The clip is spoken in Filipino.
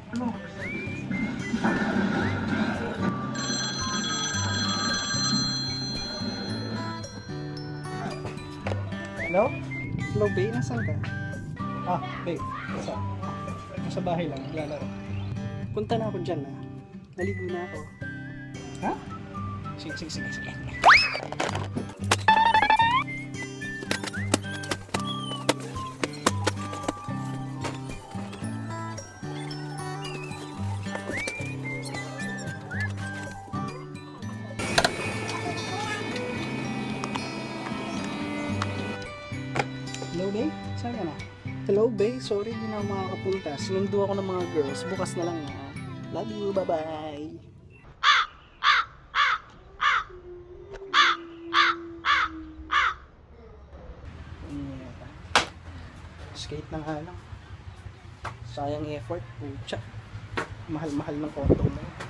Hello? Hello, babe. Nasaan ka? Babe. Nasa bahay lang. Naglalaro. Punta na ako dyan, ha? Naligo na ako. Ha? Sige. Hello, babe? Saan ka na? Hello, babe. Sorry, hindi na ako makakapunta. Sinundo ako ng mga girls. Bukas na lang, ha? Love you. Bye-bye. Skate na nga lang. Sayang effort. Pucha. Mahal-mahal ng kontong na yun.